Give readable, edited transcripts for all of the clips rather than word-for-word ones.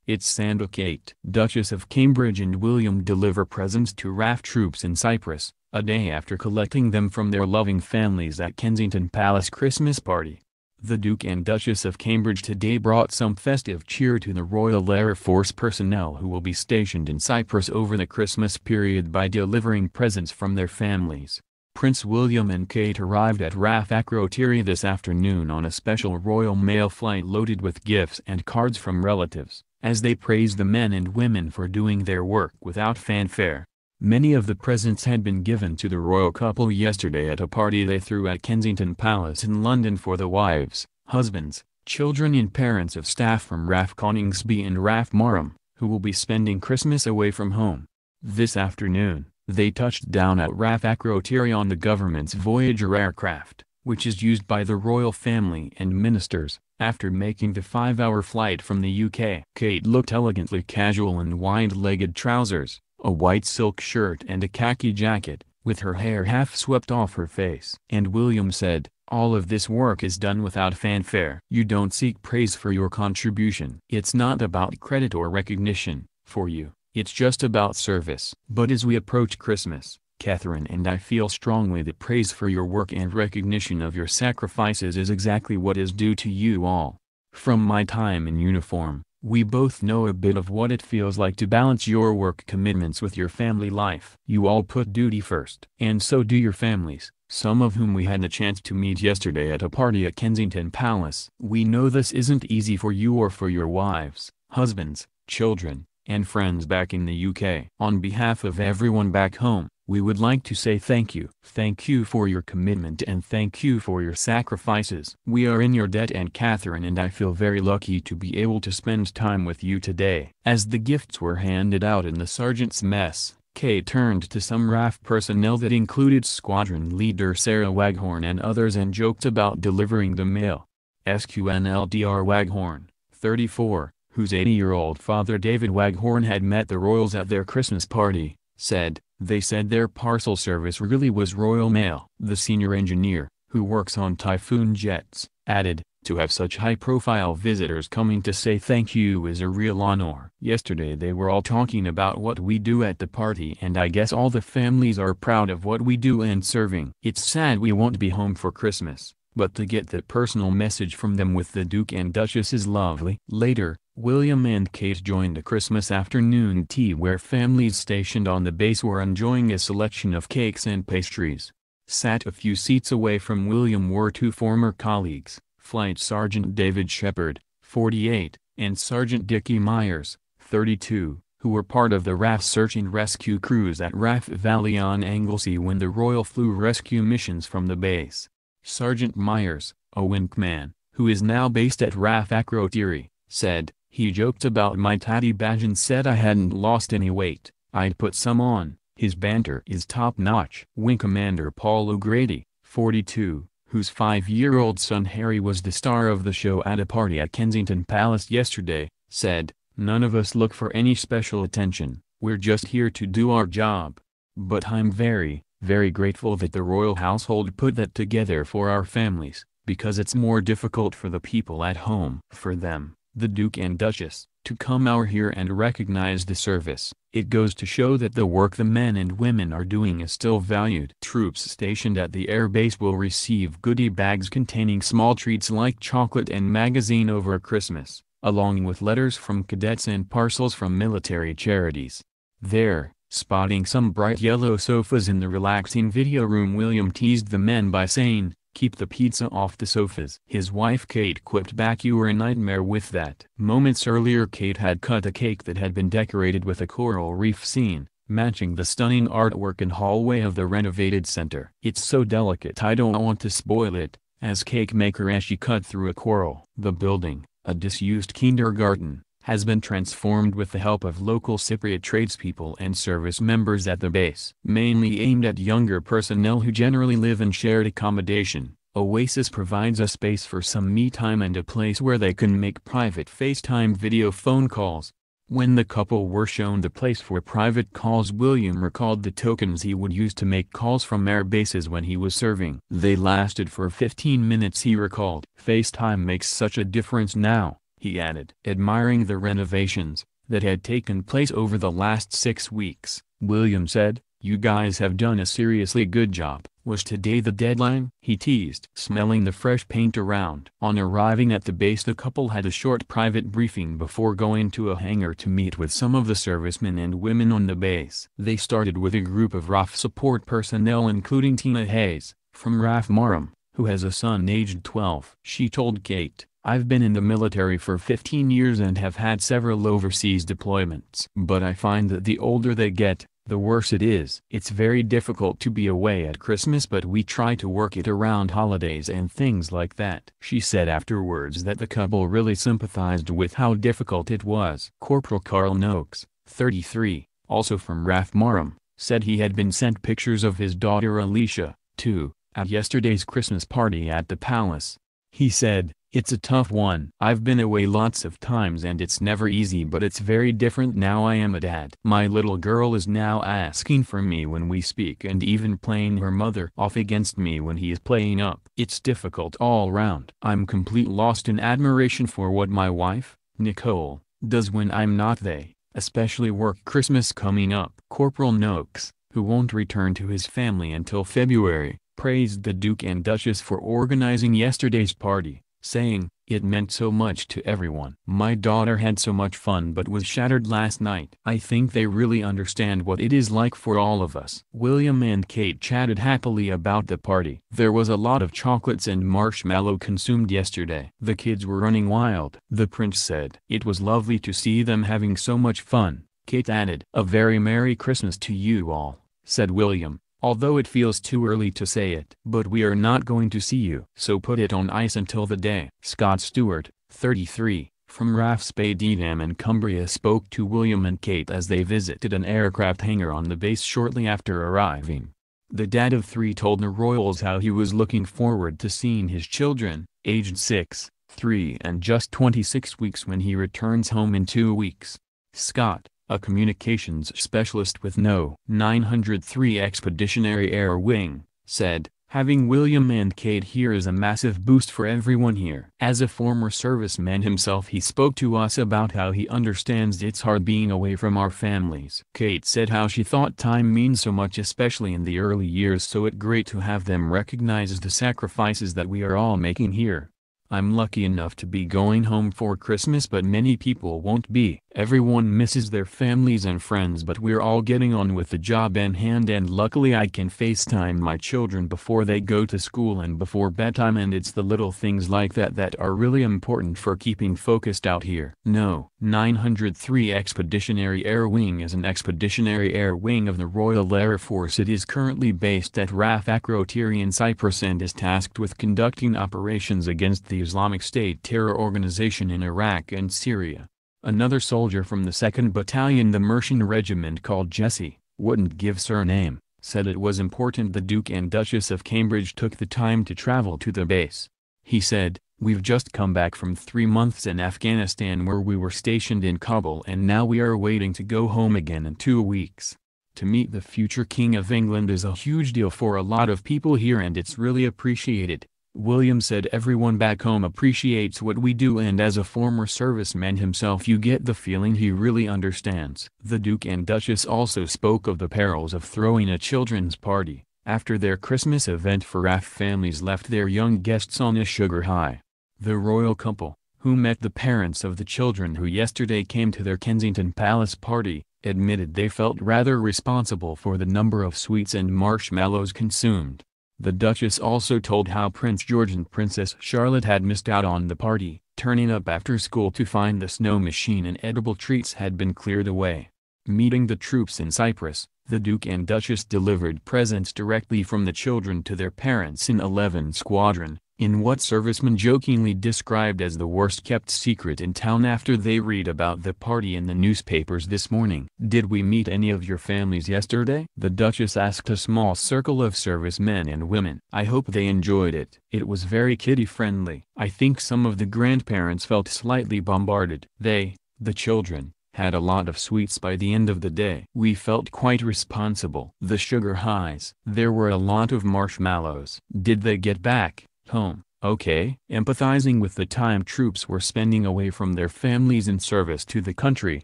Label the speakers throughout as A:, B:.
A: It's Santa Kate, Duchess of Cambridge, and William deliver presents to RAF troops in Cyprus, a day after collecting them from their loving families at Kensington Palace Christmas party. The Duke and Duchess of Cambridge today brought some festive cheer to the Royal Air Force personnel who will be stationed in Cyprus over the Christmas period by delivering presents from their families. Prince William and Kate arrived at RAF Akrotiri this afternoon on a special Royal Mail flight loaded with gifts and cards from relatives, as they praised the men and women for doing their work without fanfare. Many of the presents had been given to the royal couple yesterday at a party they threw at Kensington Palace in London for the wives, husbands, children and parents of staff from RAF Coningsby and RAF Marham, who will be spending Christmas away from home. This afternoon, they touched down at RAF Akrotiri on the government's Voyager aircraft, which is used by the royal family and ministers, after making the 5-hour flight from the UK. Kate looked elegantly casual in wide-legged trousers, a white silk shirt and a khaki jacket, with her hair half swept off her face. And William said, "All of this work is done without fanfare. You don't seek praise for your contribution. It's not about credit or recognition, for you, it's just about service." But as we approach Christmas, Catherine and I feel strongly that praise for your work and recognition of your sacrifices is exactly what is due to you all. From my time in uniform, we both know a bit of what it feels like to balance your work commitments with your family life. You all put duty first. And so do your families, some of whom we had the chance to meet yesterday at a party at Kensington Palace. We know this isn't easy for you or for your wives, husbands, children, and friends back in the UK. On behalf of everyone back home, we would like to say thank you. Thank you for your commitment and thank you for your sacrifices. We are in your debt, and Catherine and I feel very lucky to be able to spend time with you today. As the gifts were handed out in the sergeant's mess, Kate turned to some RAF personnel that included Squadron Leader Sarah Waghorn and others and joked about delivering the mail. SQNLDR Waghorn, 34, whose 80-year-old father David Waghorn had met the royals at their Christmas party, said, "They said their parcel service really was Royal Mail." The senior engineer, who works on Typhoon jets, added, "To have such high-profile visitors coming to say thank you is a real honor." Yesterday they were all talking about what we do at the party, and I guess all the families are proud of what we do and serving. It's sad we won't be home for Christmas, but to get the personal message from them with the Duke and Duchess is lovely. Later, William and Kate joined a Christmas afternoon tea where families stationed on the base were enjoying a selection of cakes and pastries. Sat a few seats away from William were two former colleagues, Flight Sergeant David Shepherd, 48, and Sergeant Dickie Myers, 32, who were part of the RAF search and rescue crews at RAF Valley on Anglesey when the Royal flew rescue missions from the base. Sergeant Myers, a Winkman, who is now based at RAF Akrotiri, said, "He joked about my tatty badge and said I hadn't lost any weight. I'd put some on. His banter is top-notch." Wing Commander Paul O'Grady, 42, whose 5-year-old son Harry was the star of the show at a party at Kensington Palace yesterday, said, "None of us look for any special attention, we're just here to do our job. But I'm very, very grateful that the royal household put that together for our families, because it's more difficult for the people at home. For them, the Duke and Duchess, to come out here and recognize the service. It goes to show that the work the men and women are doing is still valued." Troops stationed at the air base will receive goodie bags containing small treats like chocolate and magazine over Christmas, along with letters from cadets and parcels from military charities. There, spotting some bright yellow sofas in the relaxing video room, William teased the men by saying, "Keep the pizza off the sofas." His wife Kate quipped back, "You were a nightmare with that." Moments earlier Kate had cut a cake that had been decorated with a coral reef scene, matching the stunning artwork and hallway of the renovated center. "It's so delicate I don't want to spoil it," as cake maker as she cut through a coral. The building, a disused kindergarten, has been transformed with the help of local Cypriot tradespeople and service members at the base. Mainly aimed at younger personnel who generally live in shared accommodation, Oasis provides a space for some me time and a place where they can make private FaceTime video phone calls. When the couple were shown the place for private calls, William recalled the tokens he would use to make calls from air bases when he was serving. "They lasted for 15 minutes," he recalled. "FaceTime makes such a difference now. he added. Admiring the renovations that had taken place over the last 6 weeks, William said, "You guys have done a seriously good job." Was today the deadline? He teased, smelling the fresh paint around. On arriving at the base, the couple had a short private briefing before going to a hangar to meet with some of the servicemen and women on the base. They started with a group of RAF support personnel, including Tina Hayes, from RAF Marham, who has a son aged 12. She told Kate, "I've been in the military for 15 years and have had several overseas deployments. But I find that the older they get, the worse it is. It's very difficult to be away at Christmas, but we try to work it around holidays and things like that." She said afterwards that the couple really sympathized with how difficult it was. Corporal Carl Noakes, 33, also from RAF Marham, said he had been sent pictures of his daughter Alicia, too, at yesterday's Christmas party at the palace. He said, "It's a tough one. I've been away lots of times and it's never easy, but it's very different now I am a dad. My little girl is now asking for me when we speak and even playing her mother off against me when he is playing up. It's difficult all round. I'm complete lost in admiration for what my wife, Nicole, does when I'm not they, especially work Christmas coming up." Corporal Noakes, who won't return to his family until February, praised the Duke and Duchess for organizing yesterday's party, saying, "It meant so much to everyone. My daughter had so much fun but was shattered last night. I think they really understand what it is like for all of us." William and Kate chatted happily about the party. "There was a lot of chocolates and marshmallow consumed yesterday. The kids were running wild," the prince said. "It was lovely to see them having so much fun." Kate added, "A very Merry Christmas to you all," said William, "although it feels too early to say it. But we are not going to see you, so put it on ice until the day." Scott Stewart, 33, from RAF Spade Edam in Cumbria spoke to William and Kate as they visited an aircraft hangar on the base shortly after arriving. The dad of 3 told the royals how he was looking forward to seeing his children, aged 6, 3 and just 26 weeks, when he returns home in 2 weeks. Scott, a communications specialist with No. 903 Expeditionary Air Wing, said, "Having William and Kate here is a massive boost for everyone here." As a former serviceman himself, he spoke to us about how he understands it's hard being away from our families. Kate said how she thought time means so much, especially in the early years, so it's great to have them recognize the sacrifices that we are all making here. "I'm lucky enough to be going home for Christmas, but many people won't be. Everyone misses their families and friends, but we're all getting on with the job in hand, and luckily I can FaceTime my children before they go to school and before bedtime, and it's the little things like that that are really important for keeping focused out here." No. 903 Expeditionary Air Wing is an expeditionary air wing of the Royal Air Force. It is currently based at RAF Akrotiri in Cyprus and is tasked with conducting operations against the Islamic State terror organization in Iraq and Syria. Another soldier from the 2nd Battalion, the Mercian Regiment, called Jesse, wouldn't give surname, said it was important the Duke and Duchess of Cambridge took the time to travel to the base. He said, "We've just come back from 3 months in Afghanistan where we were stationed in Kabul, and now we are waiting to go home again in 2 weeks. To meet the future King of England is a huge deal for a lot of people here, and it's really appreciated." William said everyone back home appreciates what we do, and as a former serviceman himself you get the feeling he really understands. The Duke and Duchess also spoke of the perils of throwing a children's party, after their Christmas event for RAF families left their young guests on a sugar high. The royal couple, who met the parents of the children who yesterday came to their Kensington Palace party, admitted they felt rather responsible for the number of sweets and marshmallows consumed. The Duchess also told how Prince George and Princess Charlotte had missed out on the party, turning up after school to find the snow machine and edible treats had been cleared away. Meeting the troops in Cyprus, the Duke and Duchess delivered presents directly from the children to their parents in 11 Squadron, in what servicemen jokingly described as the worst-kept secret in town after they read about the party in the newspapers this morning. "Did we meet any of your families yesterday?" the Duchess asked a small circle of servicemen and women. "I hope they enjoyed it. It was very kiddie-friendly. I think some of the grandparents felt slightly bombarded. They, the children, had a lot of sweets by the end of the day. We felt quite responsible." The sugar highs. There were a lot of marshmallows. "Did they get back home Okay. Empathizing with the time troops were spending away from their families in service to the country,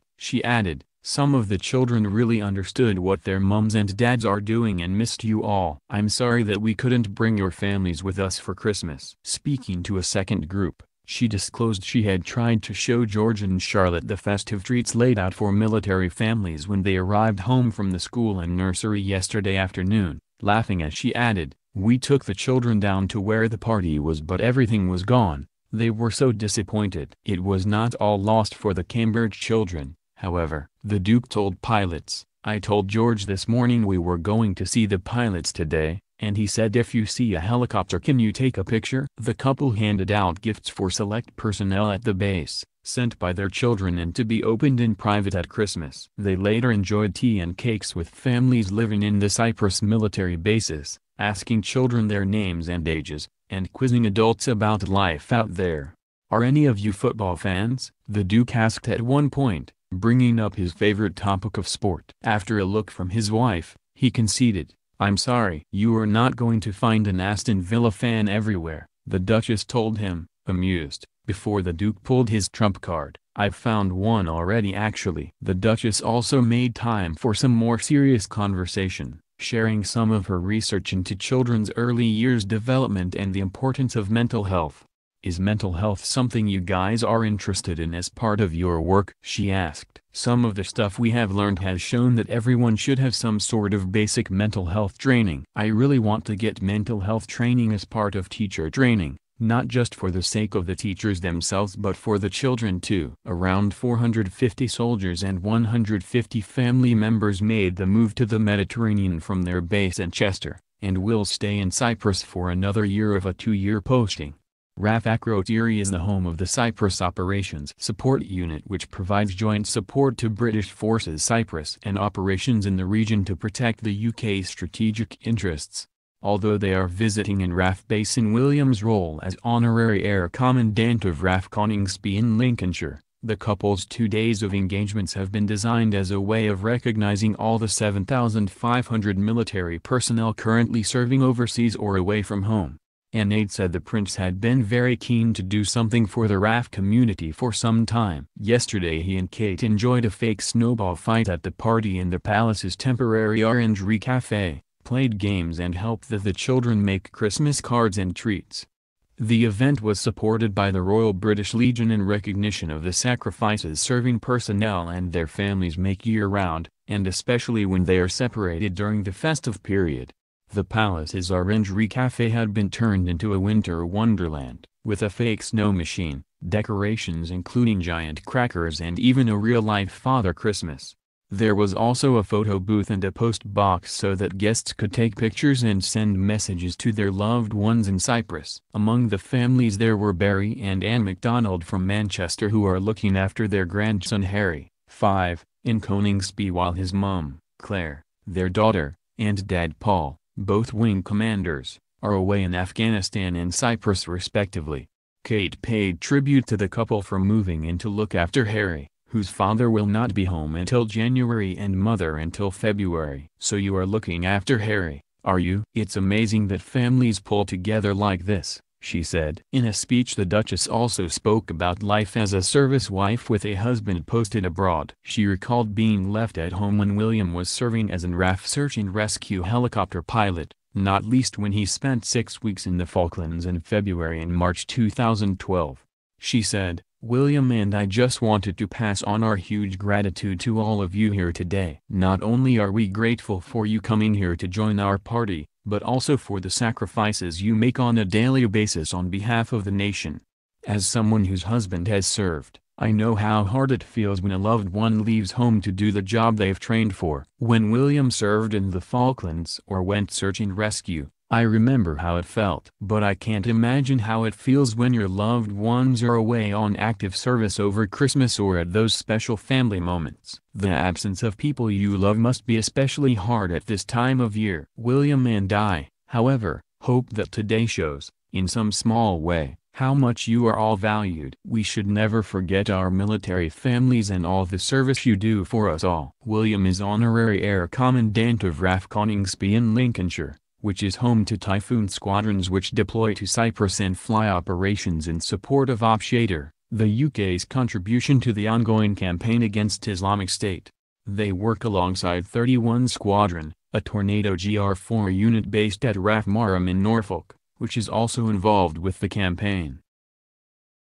A: she added, some of the children really understood what their mums and dads are doing and missed you all. I'm sorry that we couldn't bring your families with us for Christmas. Speaking to a second group, she disclosed she had tried to show George and Charlotte the festive treats laid out for military families when they arrived home from the school and nursery yesterday afternoon, laughing as she added, we took the children down to where the party was but everything was gone. They were so disappointed. It was not all lost for the Cambridge children, however, the Duke told pilots. I told George this morning we were going to see the pilots today, and he said if you see a helicopter can you take a picture? The couple handed out gifts for select personnel at the base, sent by their children and to be opened in private at Christmas. They later enjoyed tea and cakes with families living in the Cyprus military bases, asking children their names and ages, and quizzing adults about life out there. Are any of you football fans? The Duke asked at one point, bringing up his favorite topic of sport. After a look from his wife, he conceded, I'm sorry. You are not going to find an Aston Villa fan everywhere, the Duchess told him, amused, before the Duke pulled his trump card. I've found one already actually. The Duchess also made time for some more serious conversation, sharing some of her research into children's early years development and the importance of mental health. Is mental health something you guys are interested in as part of your work? She asked. Some of the stuff we have learned has shown that everyone should have some sort of basic mental health training. I really want to get mental health training as part of teacher training, not just for the sake of the teachers themselves but for the children too. Around 450 soldiers and 150 family members made the move to the Mediterranean from their base in Chester, and will stay in Cyprus for another year of a 2-year posting. RAF Akrotiri is the home of the Cyprus Operations Support Unit which provides joint support to British forces Cyprus and operations in the region to protect the UK's strategic interests. Although they are visiting in RAF base in William's role as Honorary Air Commandant of RAF Coningsby in Lincolnshire, the couple's 2 days of engagements have been designed as a way of recognizing all the 7,500 military personnel currently serving overseas or away from home. An aide said the prince had been very keen to do something for the RAF community for some time. Yesterday he and Kate enjoyed a fake snowball fight at the party in the palace's temporary Orangery Cafe, played games and helped the children make Christmas cards and treats. The event was supported by the Royal British Legion in recognition of the sacrifices serving personnel and their families make year-round, and especially when they are separated during the festive period. The palace's Orangery Cafe had been turned into a winter wonderland, with a fake snow machine, decorations including giant crackers and even a real-life Father Christmas. There was also a photo booth and a post box so that guests could take pictures and send messages to their loved ones in Cyprus. Among the families there were Barry and Anne MacDonald from Manchester who are looking after their grandson Harry, 5, in Coningsby while his mum, Claire, their daughter, and dad Paul, both wing commanders, are away in Afghanistan and Cyprus respectively. Kate paid tribute to the couple for moving in to look after Harry, whose father will not be home until January and mother until February. So you are looking after Harry, are you? It's amazing that families pull together like this, she said. In a speech the Duchess also spoke about life as a service wife with a husband posted abroad. She recalled being left at home when William was serving as an RAF search and rescue helicopter pilot, not least when he spent 6 weeks in the Falklands in February and March 2012. She said, William and I just wanted to pass on our huge gratitude to all of you here today. Not only are we grateful for you coming here to join our party, but also for the sacrifices you make on a daily basis on behalf of the nation. As someone whose husband has served, I know how hard it feels when a loved one leaves home to do the job they've trained for. When William served in the Falklands or went search and rescue, I remember how it felt. But I can't imagine how it feels when your loved ones are away on active service over Christmas or at those special family moments. The absence of people you love must be especially hard at this time of year. William and I, however, hope that today shows, in some small way, how much you are all valued. We should never forget our military families and all the service you do for us all. William is Honorary Air Commandant of RAF Coningsby in Lincolnshire, which is home to Typhoon squadrons which deploy to Cyprus and fly operations in support of Op Shader, the UK's contribution to the ongoing campaign against Islamic State. They work alongside 31 Squadron, a Tornado GR4 unit based at RAF Marham in Norfolk, which is also involved with the campaign.